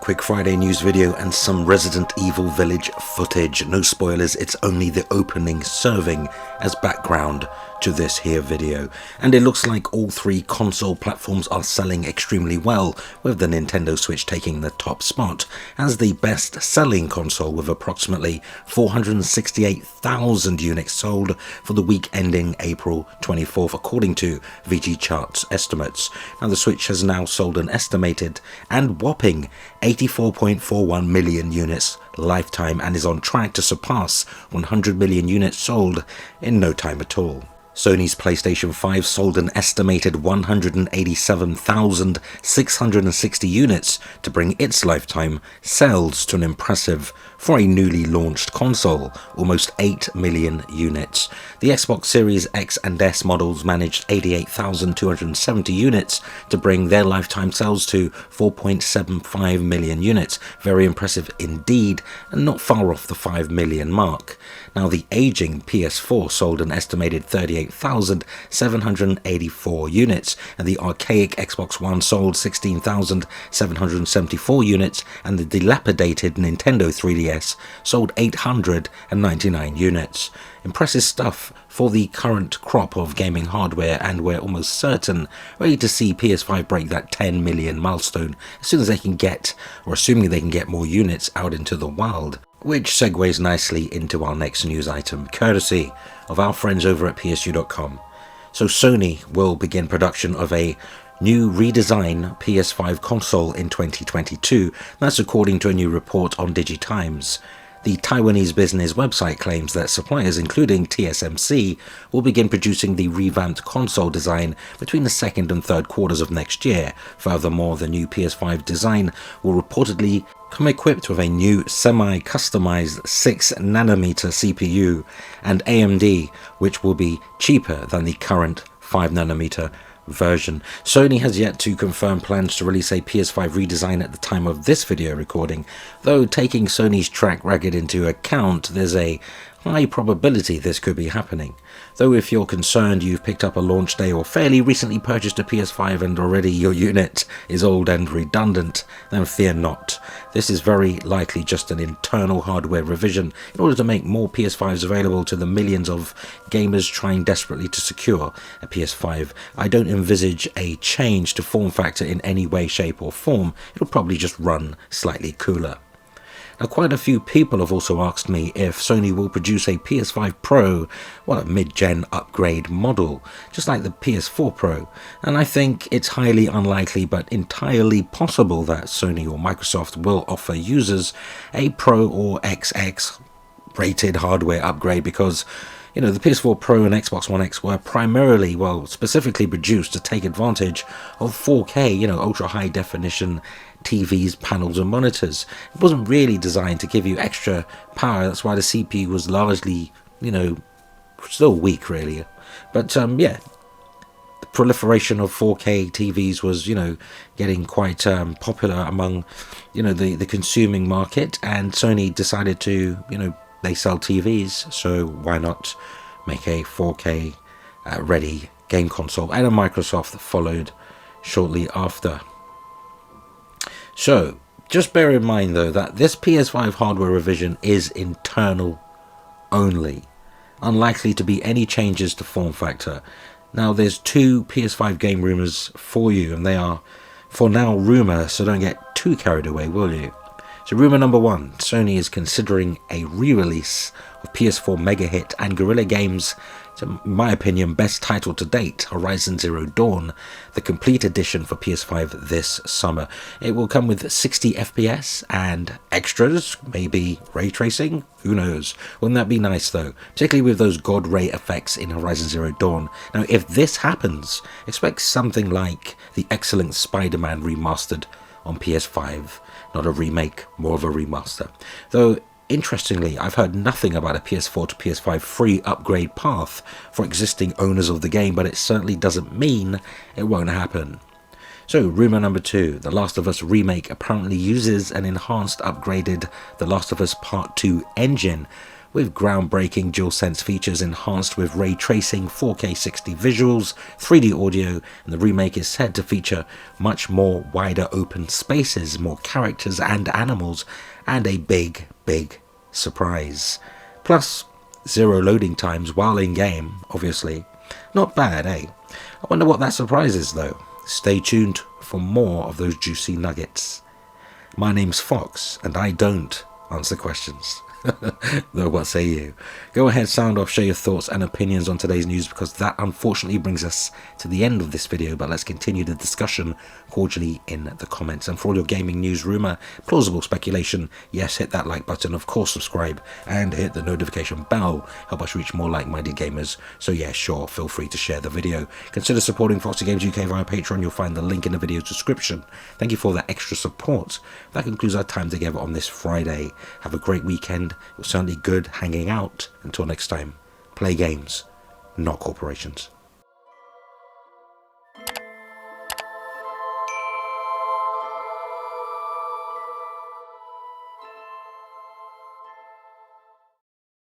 quick Friday news video and some Resident Evil Village footage. No spoilers, it's only the opening serving as background to this here video. And it looks like all three console platforms are selling extremely well, with the Nintendo Switch taking the top spot as the best selling console with approximately 468,000 units sold for the week ending April 24th according to VG Chart's estimates. Now the Switch has now sold an estimated and whopping 84.41 million units lifetime and is on track to surpass 100 million units sold in no time at all. Sony's PlayStation 5 sold an estimated 187,660 units to bring its lifetime sales to an impressive, for a newly launched console, almost 8 million units. The Xbox Series X and S models managed 88,270 units to bring their lifetime sales to 4.75 million units. Very impressive indeed, and not far off the 5 million mark. Now the aging PS4 sold an estimated 38,784 units, and the archaic Xbox One sold 16,774 units, and the dilapidated Nintendo 3DS sold 899 units. Impressive stuff for the current crop of gaming hardware, and we're almost certain ready to see PS5 break that 10 million milestone as soon as they can get, or assuming they can get, more units out into the wild. Which segues nicely into our next news item, courtesy of our friends over at PSU.com. So Sony will begin production of a new redesign PS5 console in 2022. That's according to a new report on DigiTimes. The Taiwanese business website claims that suppliers including TSMC will begin producing the revamped console design between the second and third quarters of next year. Furthermore, the new PS5 design will reportedly come equipped with a new semi-customized 6nm CPU and AMD, which will be cheaper than the current 5nm version. Sony has yet to confirm plans to release a PS5 redesign at the time of this video recording, though taking Sony's track record into account, there's a high probability this could be happening. Though if you're concerned you've picked up a launch day or fairly recently purchased a PS5 and already your unit is old and redundant, then fear not. This is very likely just an internal hardware revision in order to make more PS5s available to the millions of gamers trying desperately to secure a PS5. I don't envisage a change to form factor in any way, shape or form. It'll probably just run slightly cooler. Now, quite a few people have also asked me if Sony will produce a PS5 Pro, well, a mid-gen upgrade model, just like the PS4 Pro. And I think it's highly unlikely but entirely possible that Sony or Microsoft will offer users a Pro or XX rated hardware upgrade because, you know, the PS4 Pro and Xbox One X were primarily, well, specifically produced to take advantage of 4K, you know, ultra high definition TVs, panels and monitors. It wasn't really designed to give you extra power. That's why the CPU was largely, you know, still weak really. But yeah, the proliferation of 4K TVs was, you know, getting quite popular among, you know, the consuming market, and Sony decided to, you know, they sell TVs, so why not make a 4K ready game console, and a Microsoft followed shortly after. So just bear in mind though that this PS5 hardware revision is internal only, unlikely to be any changes to form factor. Now there's two PS5 game rumors for you, and they are for now rumor, so don't get too carried away, will you? So rumor number one, Sony is considering a re-release of PS4 mega hit and Guerrilla Games, in my opinion, best title to date, Horizon Zero Dawn, the complete edition for PS5 this summer. It will come with 60 FPS and extras, maybe ray tracing, who knows. Wouldn't that be nice though, particularly with those God ray effects in Horizon Zero Dawn. Now if this happens, expect something like the excellent Spider-Man remastered on PS5. Not a remake, more of a remaster. Though interestingly, I've heard nothing about a PS4 to PS5 free upgrade path for existing owners of the game, but it certainly doesn't mean it won't happen. So, rumour number two, The Last of Us remake apparently uses an enhanced, upgraded The Last of Us Part 2 engine, with groundbreaking DualSense features enhanced with ray tracing, 4K 60 visuals, 3D audio, and the remake is said to feature much more wider open spaces, more characters and animals, and a big surprise. Plus, 0 loading times while in game, obviously. Not bad, eh? I wonder what that surprise is though. Stay tuned for more of those juicy nuggets. My name's Fox, and I don't answer questions. Though, what say you? Go ahead, sound off, share your thoughts and opinions on today's news, because that unfortunately brings us to the end of this video, but let's continue the discussion cordially in the comments. And for all your gaming news, rumor, plausible speculation, yes, hit that like button, of course subscribe, and hit the notification bell. Help us reach more like-minded gamers. So yeah, sure, feel free to share the video. Consider supporting Foxy Games UK via Patreon. You'll find the link in the video description. Thank you for that extra support. That concludes our time together on this Friday. Have a great weekend. It was certainly good hanging out. Until next time, play games, not corporations.